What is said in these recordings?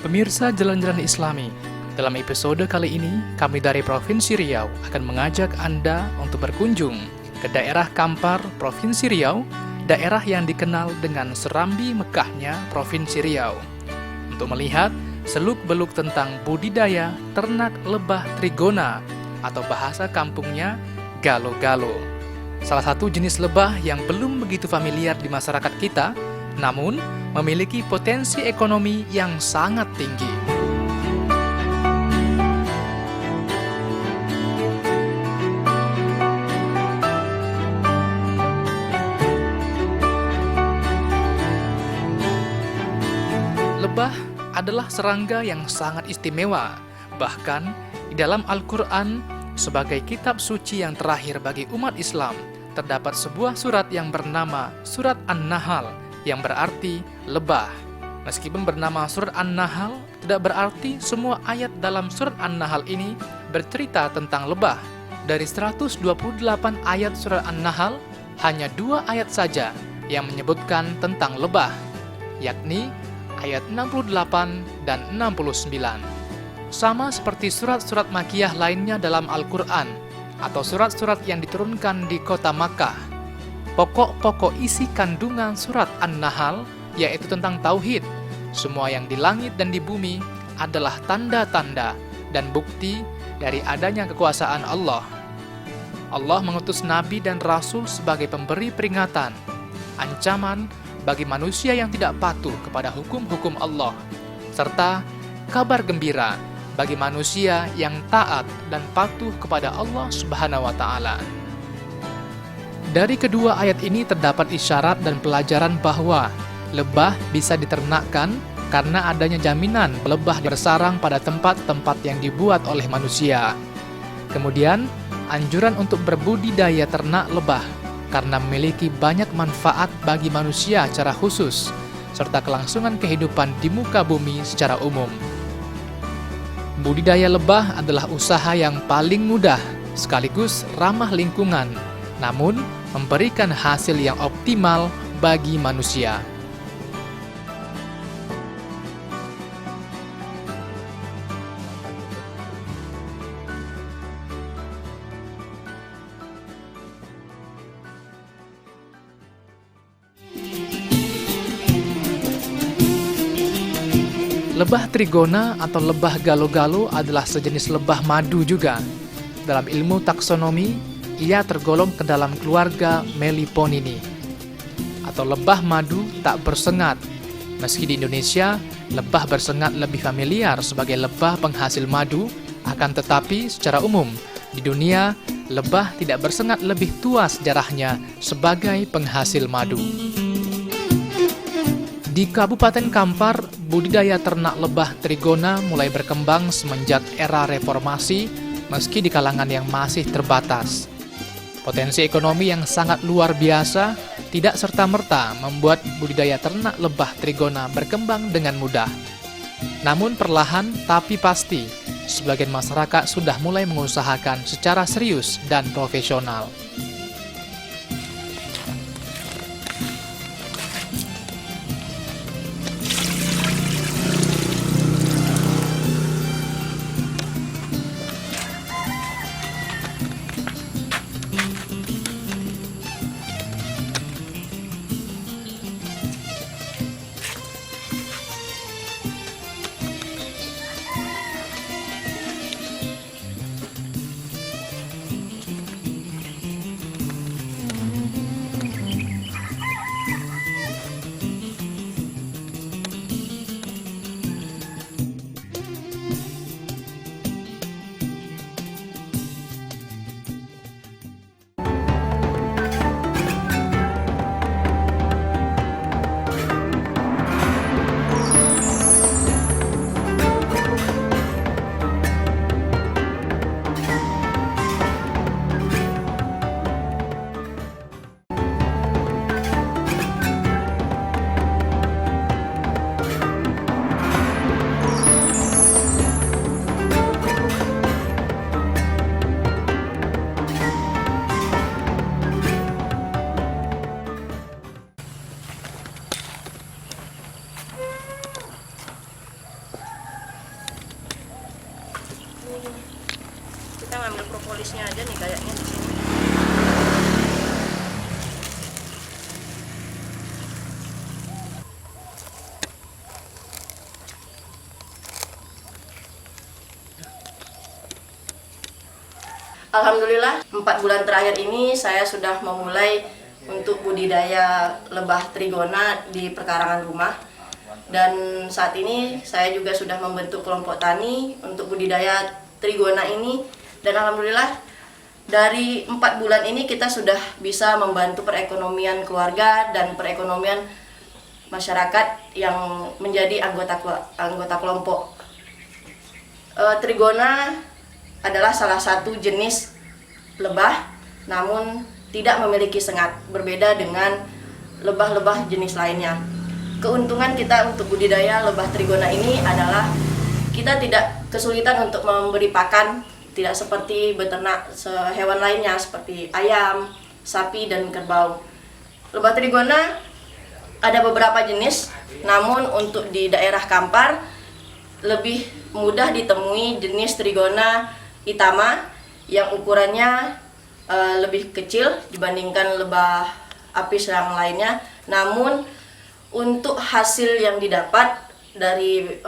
Pemirsa Jalan-Jalan Islami, dalam episode kali ini, kami dari Provinsi Riau akan mengajak Anda untuk berkunjung ke daerah Kampar, Provinsi Riau, daerah yang dikenal dengan serambi Mekahnya Provinsi Riau, untuk melihat seluk-beluk tentang budidaya ternak lebah trigona atau bahasa kampungnya galo-galo. Salah satu jenis lebah yang belum begitu familiar di masyarakat kita, namun memiliki potensi ekonomi yang sangat tinggi. Lebah adalah serangga yang sangat istimewa. Bahkan di dalam Al-Quran, sebagai kitab suci yang terakhir bagi umat Islam, terdapat sebuah surat yang bernama Surat An-Nahl, yang berarti lebah. Meskipun bernama Surat An-Nahl, tidak berarti semua ayat dalam Surat An-Nahl ini bercerita tentang lebah. Dari 128 ayat Surat An-Nahl, hanya 2 ayat saja yang menyebutkan tentang lebah, yakni ayat 68 dan 69. Sama seperti surat-surat Makkiyah lainnya dalam Al-Quran, atau surat-surat yang diturunkan di kota Makkah. Pokok-pokok isi kandungan surat An-Nahl yaitu tentang tauhid. Semua yang di langit dan di bumi adalah tanda-tanda dan bukti dari adanya kekuasaan Allah. Allah mengutus nabi dan rasul sebagai pemberi peringatan, ancaman bagi manusia yang tidak patuh kepada hukum-hukum Allah, serta kabar gembira bagi manusia yang taat dan patuh kepada Allah Subhanahu wa Ta'ala. Dari kedua ayat ini terdapat isyarat dan pelajaran bahwa lebah bisa diternakkan karena adanya jaminan lebah bersarang pada tempat-tempat yang dibuat oleh manusia. Kemudian, anjuran untuk berbudidaya ternak lebah karena memiliki banyak manfaat bagi manusia secara khusus, serta kelangsungan kehidupan di muka bumi secara umum. Budidaya lebah adalah usaha yang paling mudah, sekaligus ramah lingkungan, namun memberikan hasil yang optimal bagi manusia. Lebah trigona atau lebah galo-galo adalah sejenis lebah madu juga. Dalam ilmu taksonomi, ia tergolong ke dalam keluarga Meliponini, atau lebah madu tak bersengat. Meski di Indonesia, lebah bersengat lebih familiar sebagai lebah penghasil madu, akan tetapi secara umum, di dunia, lebah tidak bersengat lebih tua sejarahnya sebagai penghasil madu. Di Kabupaten Kampar, budidaya ternak lebah trigona mulai berkembang semenjak era reformasi, meski di kalangan yang masih terbatas. Potensi ekonomi yang sangat luar biasa tidak serta-merta membuat budidaya ternak lebah trigona berkembang dengan mudah. Namun perlahan tapi pasti, sebagian masyarakat sudah mulai mengusahakan secara serius dan profesional. ngambil propolisnya aja nih kayaknya di sini. Alhamdulillah 4 bulan terakhir ini saya sudah memulai untuk budidaya lebah trigona di perkarangan rumah. Dan saat ini saya juga sudah membentuk kelompok tani untuk budidaya trigona ini. Dan alhamdulillah dari 4 bulan ini kita sudah bisa membantu perekonomian keluarga dan perekonomian masyarakat yang menjadi anggota kelompok. Trigona adalah salah satu jenis lebah, namun tidak memiliki sengat, berbeda dengan lebah-lebah jenis lainnya. Keuntungan kita untuk budidaya lebah trigona ini adalah kita tidak kesulitan untuk memberi pakan, tidak seperti beternak hewan lainnya seperti ayam, sapi, dan kerbau. Lebah trigona ada beberapa jenis, namun untuk di daerah Kampar lebih mudah ditemui jenis trigona itama yang ukurannya lebih kecil dibandingkan lebah apis yang lainnya. Namun untuk hasil yang didapat dari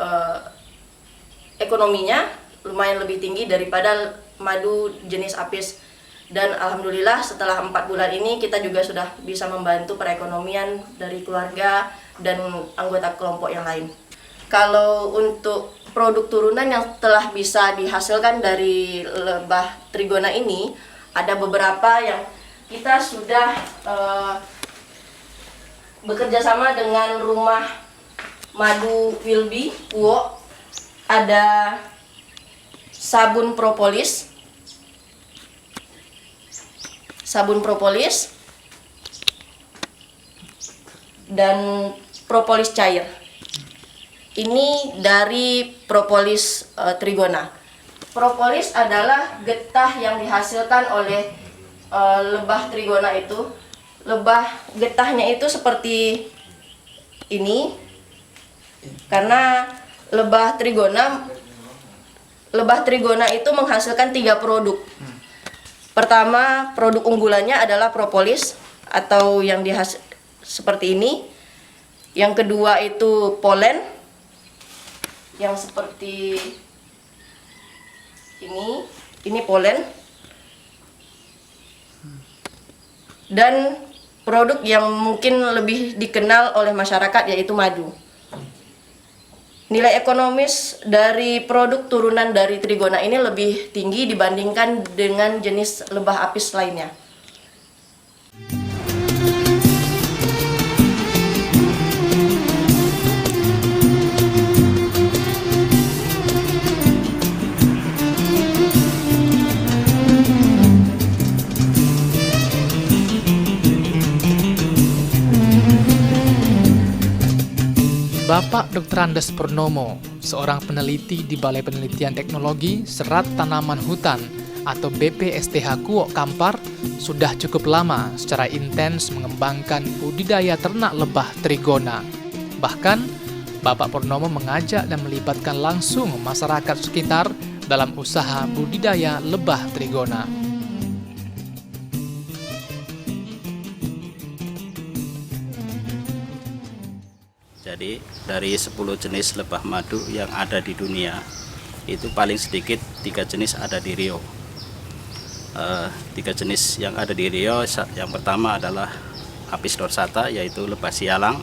ekonominya lumayan lebih tinggi daripada madu jenis apis. Dan alhamdulillah setelah 4 bulan ini kita juga sudah bisa membantu perekonomian dari keluarga dan anggota kelompok yang lain. Kalau untuk produk turunan yang telah bisa dihasilkan dari lebah trigona ini, ada beberapa yang kita sudah bekerja sama dengan rumah madu Wilby Uwo. Ada sabun propolis, dan propolis cair. Ini dari propolis trigona. Propolis adalah getah yang dihasilkan oleh lebah trigona itu. Lebah getahnya itu seperti ini, karena lebah trigona itu menghasilkan 3 produk. Pertama, produk unggulannya adalah propolis atau yang seperti ini. Yang kedua itu polen yang seperti ini polen. Dan produk yang mungkin lebih dikenal oleh masyarakat yaitu madu. Nilai ekonomis dari produk turunan dari trigona ini lebih tinggi dibandingkan dengan jenis lebah apis lainnya. Bapak Dr. Andes Purnomo, seorang peneliti di Balai Penelitian Teknologi Serat Tanaman Hutan atau BPSTH Kuok Kampar, sudah cukup lama secara intens mengembangkan budidaya ternak lebah trigona. Bahkan, Bapak Purnomo mengajak dan melibatkan langsung masyarakat sekitar dalam usaha budidaya lebah trigona. Jadi dari 10 jenis lebah madu yang ada di dunia, itu paling sedikit 3 jenis ada di Riau. 3 jenis yang ada di Riau, yang pertama adalah Apis dorsata, yaitu lebah sialang,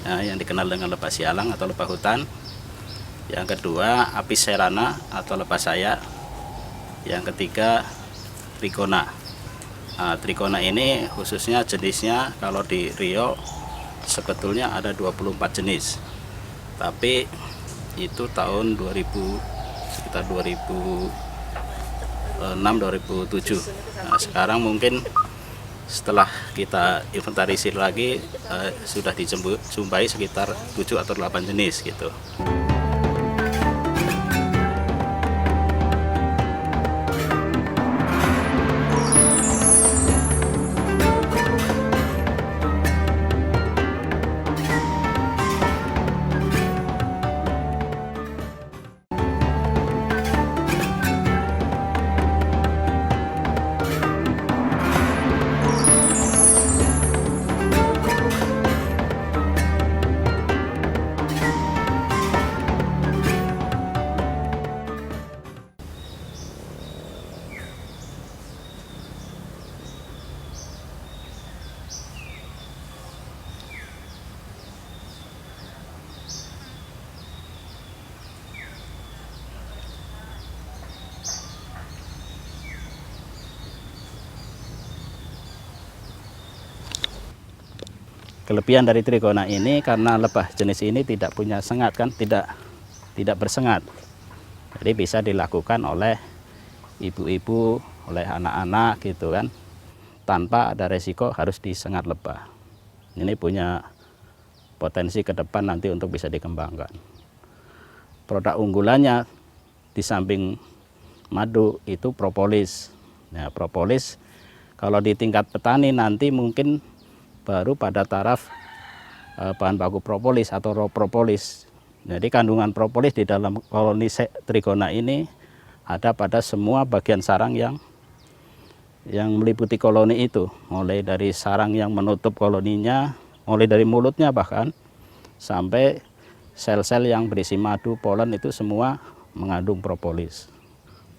yang dikenal dengan lebah sialang atau lebah hutan. Yang kedua Apis cerana atau lebah saya. Yang ketiga trigona. Trigona ini khususnya jenisnya kalau di Riau sebetulnya ada 24 jenis, tapi itu tahun 2000, sekitar 2006-2007. Sekarang mungkin setelah kita inventarisir lagi sudah dijumpai sekitar 7 atau 8 jenis gitu. kelebihan dari trigona ini karena lebah jenis ini tidak punya sengat kan, tidak bersengat. Jadi bisa dilakukan oleh ibu-ibu, oleh anak-anak gitu kan, tanpa ada resiko harus disengat lebah. Ini punya potensi ke depan nanti untuk bisa dikembangkan. Produk unggulannya di samping madu itu propolis. Nah, propolis kalau di tingkat petani nanti mungkin baru pada taraf bahan baku propolis atau raw propolis. Jadi kandungan propolis di dalam koloni trigona ini ada pada semua bagian sarang yang meliputi koloni itu, mulai dari sarang yang menutup koloninya, mulai dari mulutnya bahkan sampai sel-sel yang berisi madu, polen itu semua mengandung propolis.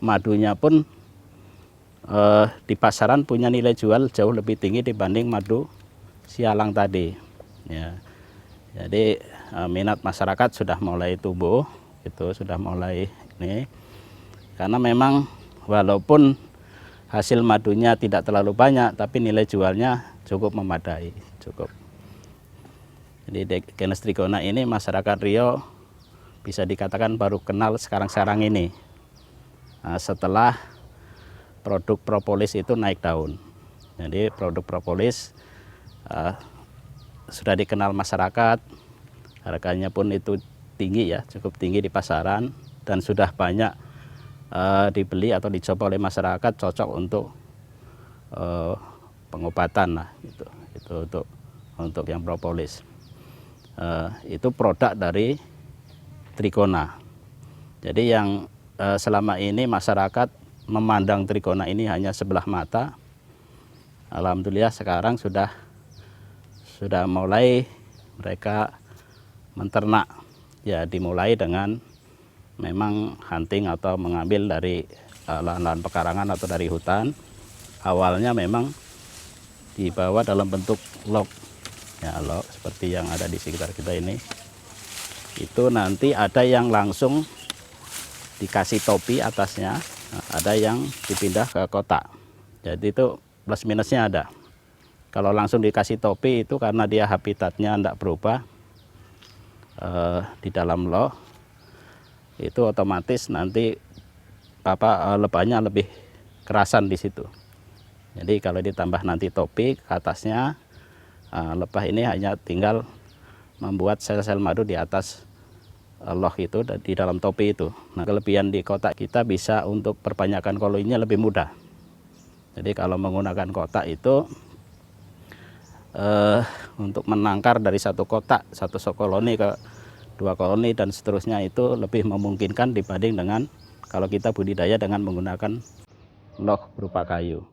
Madunya pun di pasaran punya nilai jual jauh lebih tinggi dibanding madu sialang tadi. Ya. Jadi minat masyarakat sudah mulai tumbuh, itu sudah mulai ini. Karena memang walaupun hasil madunya tidak terlalu banyak, tapi nilai jualnya cukup memadai, cukup. Jadi genus trigona ini masyarakat Riau bisa dikatakan baru kenal sekarang-sekarang ini. Nah, setelah produk propolis itu naik daun. Jadi produk propolis sudah dikenal masyarakat, harganya pun itu tinggi ya, cukup tinggi di pasaran dan sudah banyak dibeli atau dicoba oleh masyarakat, cocok untuk pengobatan lah, itu untuk yang propolis. Itu produk dari trigona. Jadi yang selama ini masyarakat memandang trigona ini hanya sebelah mata, alhamdulillah sekarang sudah mulai mereka menternak. Ya, dimulai dengan memang hunting atau mengambil dari lahan-lahan pekarangan atau dari hutan. Awalnya memang dibawa dalam bentuk log, ya log seperti yang ada di sekitar kita ini. Itu nanti ada yang langsung dikasih topi atasnya, ada yang dipindah ke kotak. Jadi itu plus minusnya ada. Kalau langsung dikasih topi itu karena dia habitatnya tidak berubah di dalam log, itu otomatis nanti lebahnya lebih kerasan di situ. Jadi kalau ditambah nanti topi ke atasnya, lebah ini hanya tinggal membuat sel-sel madu di atas log itu di dalam topi itu. Nah, kelebihan di kotak kita bisa untuk perbanyakan koloninya lebih mudah. Jadi kalau menggunakan kotak itu untuk menangkar dari satu kotak, satu koloni ke 2 koloni dan seterusnya itu lebih memungkinkan dibanding dengan kalau kita budidaya dengan menggunakan log berupa kayu.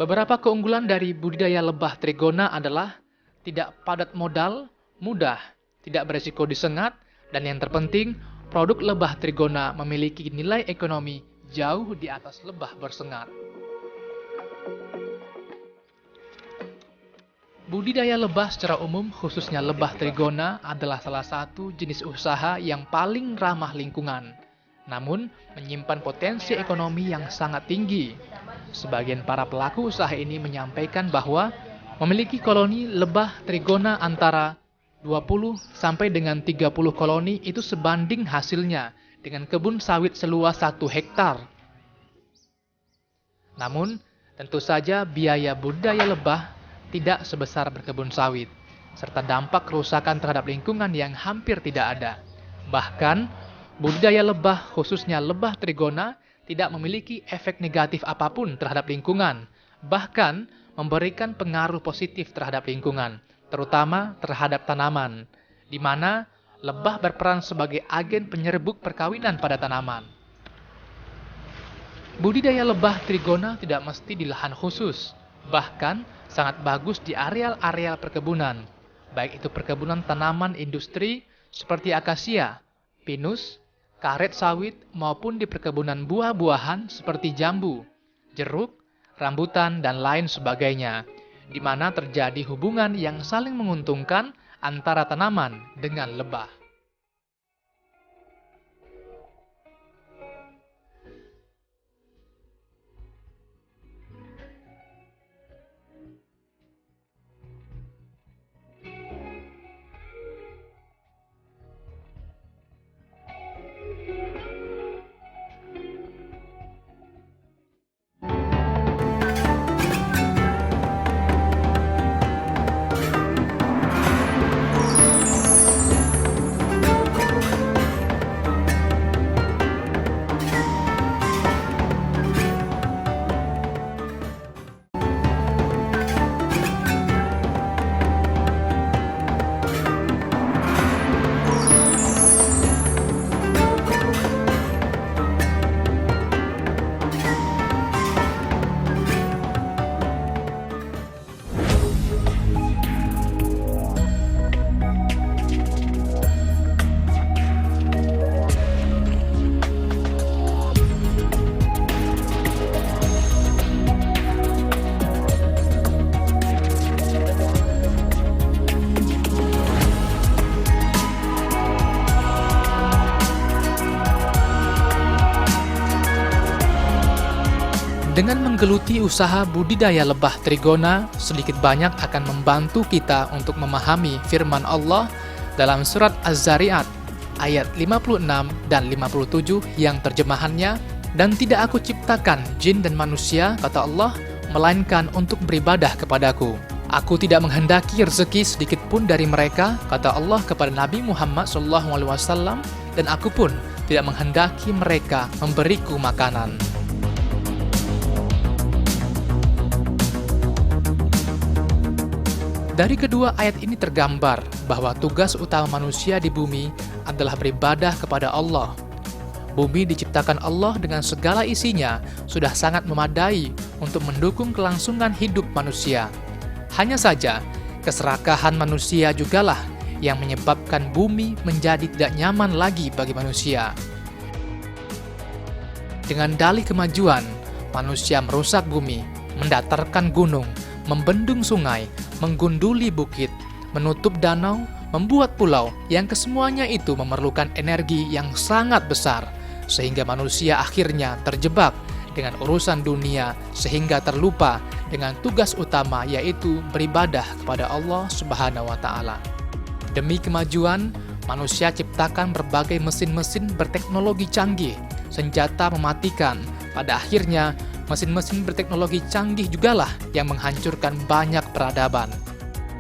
Beberapa keunggulan dari budidaya lebah trigona adalah tidak padat modal, mudah, tidak beresiko disengat, dan yang terpenting, produk lebah trigona memiliki nilai ekonomi jauh di atas lebah bersengat. Budidaya lebah secara umum, khususnya lebah trigona, adalah salah satu jenis usaha yang paling ramah lingkungan, namun menyimpan potensi ekonomi yang sangat tinggi. Sebagian para pelaku usaha ini menyampaikan bahwa memiliki koloni lebah trigona antara 20 sampai dengan 30 koloni itu sebanding hasilnya dengan kebun sawit seluas 1 hektar. Namun, tentu saja biaya budidaya lebah tidak sebesar berkebun sawit, serta dampak kerusakan terhadap lingkungan yang hampir tidak ada. Bahkan, budidaya lebah khususnya lebah trigona tidak memiliki efek negatif apapun terhadap lingkungan, bahkan memberikan pengaruh positif terhadap lingkungan, terutama terhadap tanaman, di mana lebah berperan sebagai agen penyerbuk perkawinan pada tanaman. Budidaya lebah trigona tidak mesti di lahan khusus, bahkan sangat bagus di areal-areal perkebunan, baik itu perkebunan tanaman industri seperti akasia, pinus, karet sawit, maupun di perkebunan buah-buahan seperti jambu, jeruk, rambutan, dan lain sebagainya, di mana terjadi hubungan yang saling menguntungkan antara tanaman dengan lebah. Dengan menggeluti usaha budidaya lebah trigona, sedikit banyak akan membantu kita untuk memahami firman Allah dalam surat Az-Zariyat ayat 56 dan 57 yang terjemahannya, "Dan tidak aku ciptakan jin dan manusia, kata Allah, melainkan untuk beribadah kepadaku. Aku tidak menghendaki rezeki sedikit pun dari mereka," kata Allah kepada Nabi Muhammad SAW, "dan aku pun tidak menghendaki mereka memberiku makanan." Dari kedua ayat ini tergambar bahwa tugas utama manusia di bumi adalah beribadah kepada Allah. Bumi diciptakan Allah dengan segala isinya sudah sangat memadai untuk mendukung kelangsungan hidup manusia. Hanya saja, keserakahan manusia jugalah yang menyebabkan bumi menjadi tidak nyaman lagi bagi manusia. Dengan dalih kemajuan, manusia merusak bumi, mendatarkan gunung, membendung sungai, menggunduli bukit, menutup danau, membuat pulau yang kesemuanya itu memerlukan energi yang sangat besar, sehingga manusia akhirnya terjebak dengan urusan dunia sehingga terlupa dengan tugas utama, yaitu beribadah kepada Allah Subhanahu wa Ta'ala. Demi kemajuan, manusia ciptakan berbagai mesin-mesin berteknologi canggih, senjata mematikan. Pada akhirnya, mesin-mesin berteknologi canggih jugalah yang menghancurkan banyak peradaban.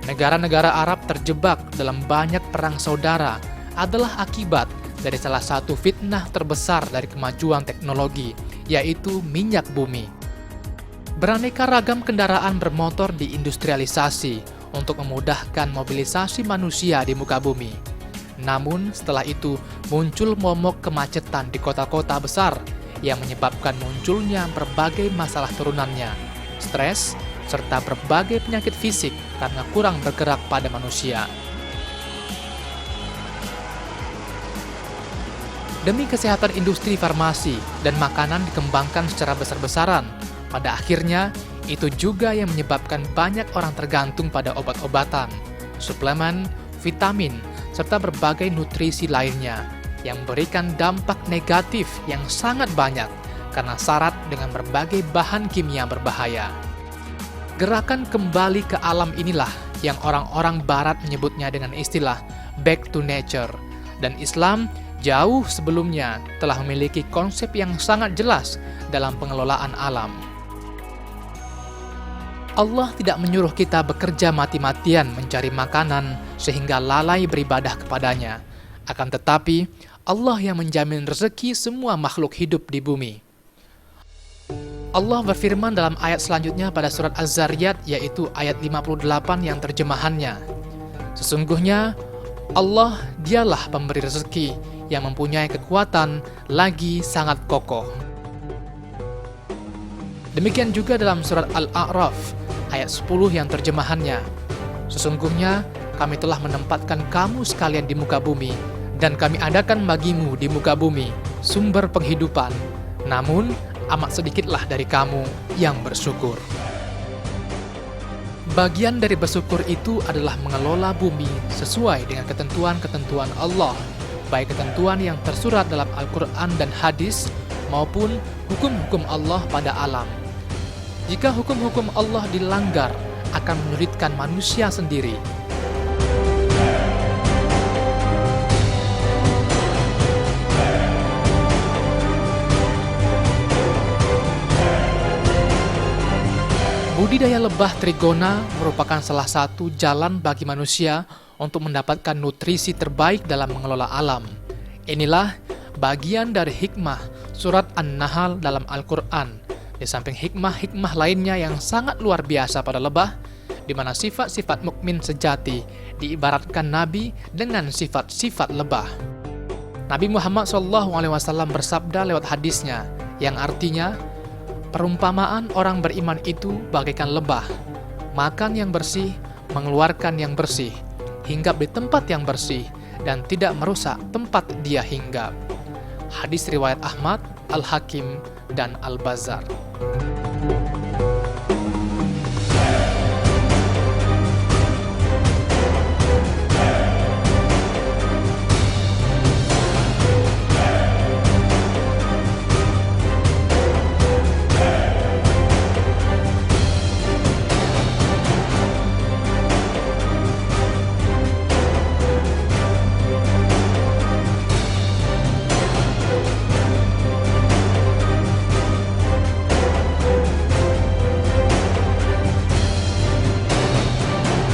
Negara-negara Arab terjebak dalam banyak perang saudara adalah akibat dari salah satu fitnah terbesar dari kemajuan teknologi, yaitu minyak bumi. Beraneka ragam kendaraan bermotor diindustrialisasi untuk memudahkan mobilisasi manusia di muka bumi. Namun setelah itu muncul momok kemacetan di kota-kota besar yang menyebabkan munculnya berbagai masalah turunannya, stres, serta berbagai penyakit fisik karena kurang bergerak pada manusia. Demi kesehatan industri farmasi dan makanan dikembangkan secara besar-besaran, pada akhirnya itu juga yang menyebabkan banyak orang tergantung pada obat-obatan, suplemen, vitamin, serta berbagai nutrisi lainnya yang memberikan dampak negatif yang sangat banyak karena syarat dengan berbagai bahan kimia berbahaya. Gerakan kembali ke alam inilah yang orang-orang barat menyebutnya dengan istilah back to nature, dan Islam jauh sebelumnya telah memiliki konsep yang sangat jelas dalam pengelolaan alam. Allah tidak menyuruh kita bekerja mati-matian mencari makanan sehingga lalai beribadah kepadanya. Akan tetapi, Allah yang menjamin rezeki semua makhluk hidup di bumi. Allah berfirman dalam ayat selanjutnya pada surat Az-Zariyat, yaitu ayat 58 yang terjemahannya, "Sesungguhnya Allah dialah pemberi rezeki yang mempunyai kekuatan lagi sangat kokoh." Demikian juga dalam surat Al-A'raf ayat 10 yang terjemahannya, "Sesungguhnya kami telah menempatkan kamu sekalian di muka bumi, dan kami adakan bagimu di muka bumi sumber penghidupan, namun amat sedikitlah dari kamu yang bersyukur." Bagian dari bersyukur itu adalah mengelola bumi sesuai dengan ketentuan-ketentuan Allah, baik ketentuan yang tersurat dalam Al-Quran dan hadis, maupun hukum-hukum Allah pada alam. Jika hukum-hukum Allah dilanggar, akan menyulitkan manusia sendiri. Budidaya lebah trigona merupakan salah satu jalan bagi manusia untuk mendapatkan nutrisi terbaik dalam mengelola alam. Inilah bagian dari hikmah surat An-Nahl dalam Al-Quran, di samping hikmah-hikmah lainnya yang sangat luar biasa pada lebah, di mana sifat-sifat mukmin sejati diibaratkan Nabi dengan sifat-sifat lebah. Nabi Muhammad SAW bersabda lewat hadisnya, yang artinya, "Perumpamaan orang beriman itu bagaikan lebah, makan yang bersih, mengeluarkan yang bersih, hinggap di tempat yang bersih, dan tidak merusak tempat dia hinggap." Hadis riwayat Ahmad, Al-Hakim, dan Al-Bazzar.